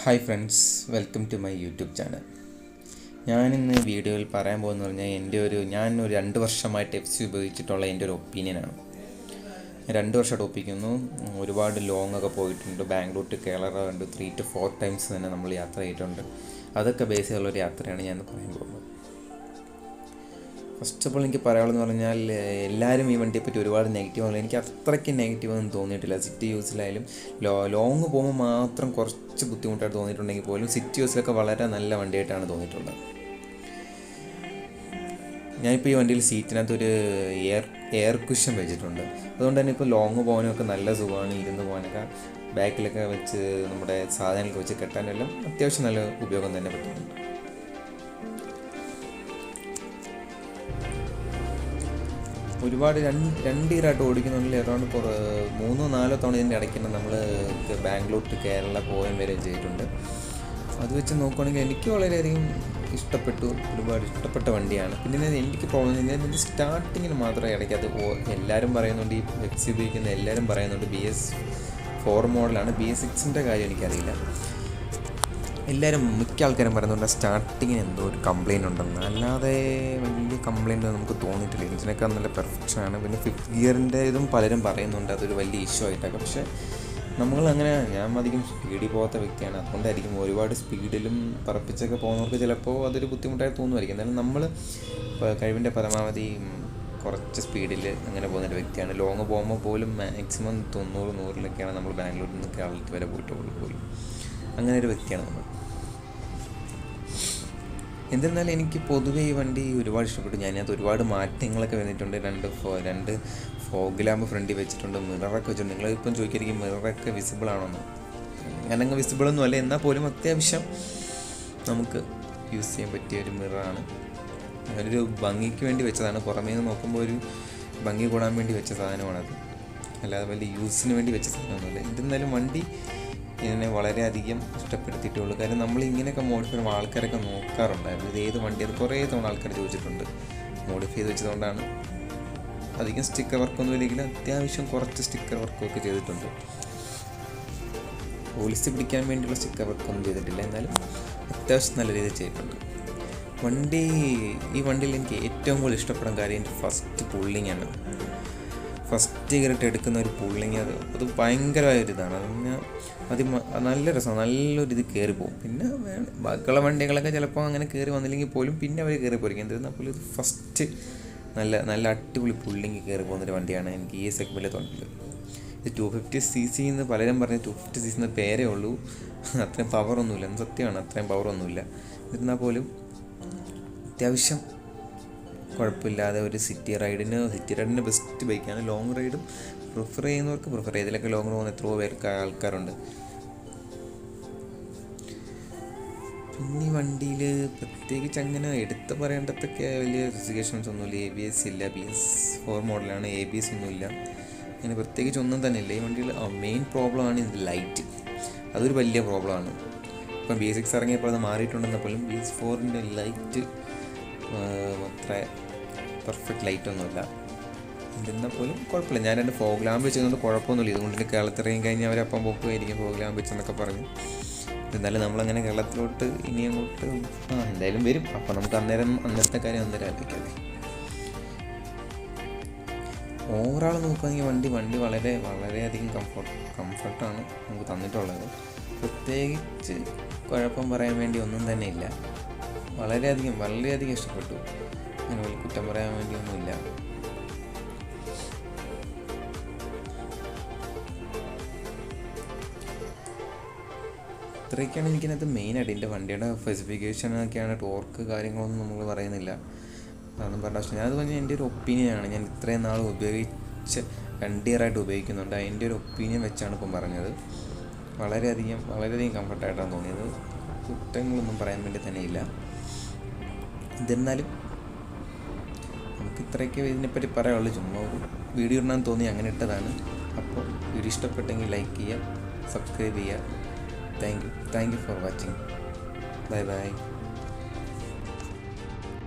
Hi friends, welcome to my YouTube channel. ഞാനിന്ന് വീഡിയോയിൽ പറയാൻ പോകുന്നത് പറഞ്ഞാൽ ഞാൻ ഒരു 2 വർഷമായിട്ട് FC ഉപയോഗിച്ചിട്ടുള്ള എൻ്റെ ഒരു ഒപ്പീനിയനാണ്. 2 വർഷമായിട്ട് ഒപ്പിക്കുന്നു. ഒരുപാട് ലോങ് ഒക്കെ പോയിട്ടുണ്ട്. ബാംഗ്ലൂർ ടു കേരള കണ്ട് 3 to 4 ടൈംസ് തന്നെ നമ്മൾ യാത്ര ചെയ്തിട്ടുണ്ട്. അതൊക്കെ ബേസ് ചെയ്തുള്ളൊരു യാത്രയാണ് ഞാൻ പറയാൻ പോകുന്നത്. ഫസ്റ്റ് ഓഫ് ഓൾ എനിക്ക് പറയാനുള്ളതെന്ന് പറഞ്ഞാൽ എല്ലാവരും ഈ വണ്ടിയെപ്പറ്റി ഒരുപാട് നെഗറ്റീവാണ്. എനിക്ക് അത്രയ്ക്ക് നെഗറ്റീവൊന്നും തോന്നിയിട്ടില്ല. സിറ്റി യൂസിലായാലും ലോങ് പോകുമ്പോൾ മാത്രം കുറച്ച് ബുദ്ധിമുട്ടായിട്ട് തോന്നിയിട്ടുണ്ടെങ്കിൽ പോലും സിറ്റി യൂസിലൊക്കെ വളരെ നല്ല വണ്ടിയായിട്ടാണ് തോന്നിയിട്ടുള്ളത്. ഞാനിപ്പോൾ ഈ വണ്ടിയിൽ സീറ്റിനകത്ത് ഒരു എയർ കുഷൻ വെച്ചിട്ടുണ്ട്. അതുകൊണ്ട് തന്നെ ഇപ്പോൾ ലോങ് പോകാനൊക്കെ നല്ല സുഖമാണ്. ഇരുന്ന് പോകാനൊക്കെ ബാക്കിലൊക്കെ വെച്ച് നമ്മുടെ സാധനങ്ങളൊക്കെ വെച്ച് കെട്ടാനെല്ലാം അത്യാവശ്യം നല്ല ഉപയോഗം തന്നെ പറ്റുന്നുണ്ട്. ഒരുപാട് രണ്ട് ഇയറായിട്ട് ഓടിക്കുന്നുണ്ടെങ്കിൽ അറൗണ്ട് 3-4 തവണ ഇതിൻ്റെ ഇടയ്ക്കുണ്ട് നമ്മൾ ബാംഗ്ലൂർ ടു കേരള പോകാൻ വരെ ചെയ്തിട്ടുണ്ട്. അത് വെച്ച് നോക്കുകയാണെങ്കിൽ എനിക്ക് വളരെയധികം ഇഷ്ടപ്പെട്ടു. ഒരുപാട് ഇഷ്ടപ്പെട്ട വണ്ടിയാണ്. പിന്നെ എനിക്ക് പ്രോബ്ലം ഇതിൻ്റെ സ്റ്റാർട്ടിങ്ങിന് മാത്രമേ ഇടയ്ക്ക് അത് എല്ലാവരും പറയുന്നുണ്ട്, ഈ FC ഉപയോഗിക്കുന്ന എല്ലാവരും പറയുന്നുണ്ട് BS4 മോഡലാണ്. BS6ൻ്റെ കാര്യം എനിക്കറിയില്ല. എല്ലാവരും മിക്ക ആൾക്കാരും പറയുന്നുണ്ട് സ്റ്റാർട്ടിങ്ങിന് എന്തോ ഒരു കംപ്ലയിൻ്റ് ഉണ്ടെന്ന്. അല്ലാതെ വലിയ കംപ്ലയിൻ്റ് നമുക്ക് തോന്നിയിട്ടില്ല. എഞ്ചിനൊക്കെ നല്ല പെർഫെക്ഷനാണ്. പിന്നെ 5th ഗിയറിൻ്റെ ഇതും പലരും പറയുന്നുണ്ട് അതൊരു വലിയ ഇഷ്യൂ ആയിട്ടൊക്കെ. പക്ഷേ നമ്മളങ്ങനെ ഞാൻ അധികം സ്പീഡിൽ പോകാത്ത വ്യക്തിയാണ്. അതുകൊണ്ടായിരിക്കും ഒരുപാട് സ്പീഡിലും പറപ്പിച്ചൊക്കെ പോകുന്നവർക്ക് ചിലപ്പോൾ അതൊരു ബുദ്ധിമുട്ടായി തോന്നുമായിരിക്കും. എന്നാലും നമ്മൾ കഴിവിൻ്റെ പരമാവധി കുറച്ച് സ്പീഡിൽ അങ്ങനെ പോകുന്നൊരു വ്യക്തിയാണ്. ലോങ് പോകുമ്പോൾ പോലും മാക്സിമം 90-100-ലൊക്കെയാണ് നമ്മൾ ബാംഗ്ലൂരിൽ നിന്ന് കേരളത്തിൽ വരെ പോയിട്ടുള്ളൂ പോലും. അങ്ങനെ ഒരു വ്യക്തിയാണ് നമ്മൾ. എന്നിരുന്നാലും എനിക്ക് പൊതുവേ ഈ വണ്ടി ഒരുപാട് ഇഷ്ടപ്പെട്ടു. ഞാനത് ഒരുപാട് മാറ്റങ്ങളൊക്കെ വന്നിട്ടുണ്ട്. രണ്ട് ഫോഗ് ലാമ്പ് ഫ്രണ്ടിൽ വെച്ചിട്ടുണ്ട്, മിററൊക്കെ വെച്ചിട്ടുണ്ട്. നിങ്ങളിപ്പം ചോദിക്കായിരിക്കും മിററൊക്കെ വിസിബിൾ ആണോന്ന്. ഞാനങ്ങ് വിസിബിളൊന്നും അല്ല, എന്നാൽ പോലും അത്യാവശ്യം നമുക്ക് യൂസ് ചെയ്യാൻ പറ്റിയ ഒരു മിററാണ്. ഒരു ഭംഗിക്ക് വേണ്ടി വെച്ചതാണ്. പുറമേ നിന്ന് നോക്കുമ്പോൾ ഒരു ഭംഗി കൂടാൻ വേണ്ടി വെച്ച സാധനമാണത്. അല്ലാതെ വലിയ യൂസിന് വേണ്ടി വെച്ച സാധനമൊന്നുമില്ല. എന്നിരുന്നാലും വണ്ടി ഇതിനെ വളരെയധികം ഇഷ്ടപ്പെടുത്തിയിട്ടുള്ളൂ. കാര്യം നമ്മൾ ഇങ്ങനെയൊക്കെ മോഡിഫൈ ചെയ്യുമ്പോൾ ആൾക്കാരൊക്കെ നോക്കാറുണ്ടായിരുന്നു ഇത് ഏത് വണ്ടി. അത് കുറേ തവണ ആൾക്കാർ ചോദിച്ചിട്ടുണ്ട്. മോഡിഫൈ ചെയ്ത് വെച്ചതുകൊണ്ടാണ്. അധികം സ്റ്റിക്കർ വർക്കൊന്നും ഇല്ലെങ്കിലും അത്യാവശ്യം കുറച്ച് സ്റ്റിക്കർ വർക്കൊക്കെ ചെയ്തിട്ടുണ്ട്. പോളിസി പിടിക്കാൻ വേണ്ടിയുള്ള സ്റ്റിക്കർ വർക്കൊന്നും ചെയ്തിട്ടില്ല, എന്നാലും അത്യാവശ്യം നല്ല രീതിയിൽ ചെയ്തിട്ടുണ്ട്. ഈ വണ്ടിയിൽ എനിക്ക് ഏറ്റവും കൂടുതൽ ഇഷ്ടപ്പെടാൻ കാര്യം എൻ്റെ ഫസ്റ്റ് പുള്ളിങ്ങാണ്. ഫസ്റ്റ് ഗിയറിട്ട് എടുക്കുന്ന ഒരു പുള്ളിങ് അത് ഭയങ്കരമായൊരിതാണ്. അത് നല്ല രസമാണ്. നല്ലൊരു ഇത് കയറി പോകും. പിന്നെ ബാക്കിയുള്ള വണ്ടികളൊക്കെ ചിലപ്പോൾ അങ്ങനെ കയറി വന്നില്ലെങ്കിൽ പോലും പിന്നെ അവർ കയറി പോയിരിക്കും. എന്തിരുന്നാൽ പോലും ഇത് ഫസ്റ്റ് നല്ല അടിപൊളി പുള്ളിങ് കയറി പോകുന്നൊരു വണ്ടിയാണ് എനിക്ക് ഈ സെഗ്മെൻറ്റിൽ തോന്നിയിട്ടുള്ളത്. ഇത് 250cc എന്ന് പലരും പറഞ്ഞ് 250cc എന്ന് പേരേ ഉള്ളൂ. അത്രയും പവറൊന്നുമില്ല. സത്യമാണ്, അത്രയും പവറൊന്നുമില്ല. എന്നിരുന്നാൽ പോലും അത്യാവശ്യം കുഴപ്പമില്ലാതെ ഒരു സിറ്റി റൈഡിന് ബെസ്റ്റ് ബൈക്കാണ്. ലോങ് റൈഡും പ്രിഫർ ചെയ്യുന്നവർക്ക് പ്രിഫർ ചെയ്യും. ഇതിലൊക്കെ ലോങ് പോകുന്ന എത്രയോ പേർക്ക് ആൾക്കാരുണ്ട്. പിന്നെ ഈ വണ്ടിയിൽ പ്രത്യേകിച്ച് അങ്ങനെ എടുത്ത് പറയേണ്ടതൊക്കെ വലിയ സ്പെസിഫിക്കേഷൻസ് ഒന്നുമില്ല. ABS ഇല്ല. BS4 മോഡലാണ്. ABS ഒന്നുമില്ല. അങ്ങനെ പ്രത്യേകിച്ച് ഒന്നും തന്നെ ഇല്ല. ഈ വണ്ടിയിൽ മെയിൻ പ്രോബ്ലമാണ് ഇതിൻ്റെ ലൈറ്റ്. അതൊരു വലിയ പ്രോബ്ലമാണ്. ഇപ്പം BS6 ഇറങ്ങിയപ്പോൾ അത് മാറിയിട്ടുണ്ടെന്നാൽ പോലും BS4ൻ്റെ ലൈറ്റ് അത്ര പെർഫെക്റ്റ് ലൈറ്റൊന്നുമില്ല. എന്നാൽ പോലും കുഴപ്പമില്ല. ഞാൻ 2 ഫോഗ് ലാമ്പ് വെച്ചതുകൊണ്ട് കുഴപ്പമൊന്നുമില്ല. ഇതുകൊണ്ട് കേരളത്തിൽ ഇറങ്ങി കഴിഞ്ഞാൽ അവരപ്പം പോകുമായിരിക്കും ഫോഗ് ലാമ്പ് വെച്ചെന്നൊക്കെ പറഞ്ഞു. എന്നാലും നമ്മളങ്ങനെ കേരളത്തിലോട്ട് ഇനി അങ്ങോട്ട് എന്തായാലും വരും. അപ്പോൾ നമുക്ക് അന്നത്തെ കാര്യം അന്നേരം ആലോചിക്കാതെ. ഓവറാൾ നോക്കുകയാണെങ്കിൽ വണ്ടി വളരെയധികം കംഫർട്ടാണ് നമുക്ക് തന്നിട്ടുള്ളത്. പ്രത്യേകിച്ച് കുഴപ്പം പറയാൻ വേണ്ടി ഒന്നും തന്നെ ഇല്ല. വളരെയധികം ഇഷ്ടപ്പെട്ടു. അങ്ങനെ വലിയ കുറ്റം പറയാൻ വേണ്ടിയൊന്നുമില്ല. ഇത്രയൊക്കെയാണ് എനിക്കതിനകത്ത് മെയിനായിട്ട്. എൻ്റെ വണ്ടിയുടെ സ്പെസിഫിക്കേഷനൊക്കെയാണ്. ടോർക്ക് കാര്യങ്ങളൊന്നും നമ്മൾ പറയുന്നില്ല. അതൊന്നും പറഞ്ഞ ആവശ്യം. ഞാനത് പറഞ്ഞാൽ എൻ്റെ ഒരു ഒപ്പീനിയനാണ്. ഞാൻ ഇത്രയും നാൾ ഉപയോഗിച്ച് 2 ഇയറായിട്ട് ഉപയോഗിക്കുന്നുണ്ട്. അതിൻ്റെ ഒരു ഒപ്പീനിയൻ വെച്ചാണ് ഇപ്പം പറഞ്ഞത്. വളരെയധികം കംഫർട്ടായിട്ടാണ് തോന്നിയത്. കുറ്റങ്ങളൊന്നും പറയാൻ വേണ്ടി തന്നെയില്ല. എന്നിരുന്നാലും നമുക്ക് ഇത്രയൊക്കെ ഇതിനെപ്പറ്റി പറയാനുള്ളൂ. ചുമ്മാ ഒരു വീഡിയോ ഇടാൻ തോന്നി അങ്ങനെ ഇട്ടതാണ്. അപ്പോൾ വീഡിയോ ഇഷ്ടപ്പെട്ടെങ്കിൽ ലൈക്ക് ചെയ്യുക, സബ്സ്ക്രൈബ് ചെയ്യുക. Thank you for watching. By.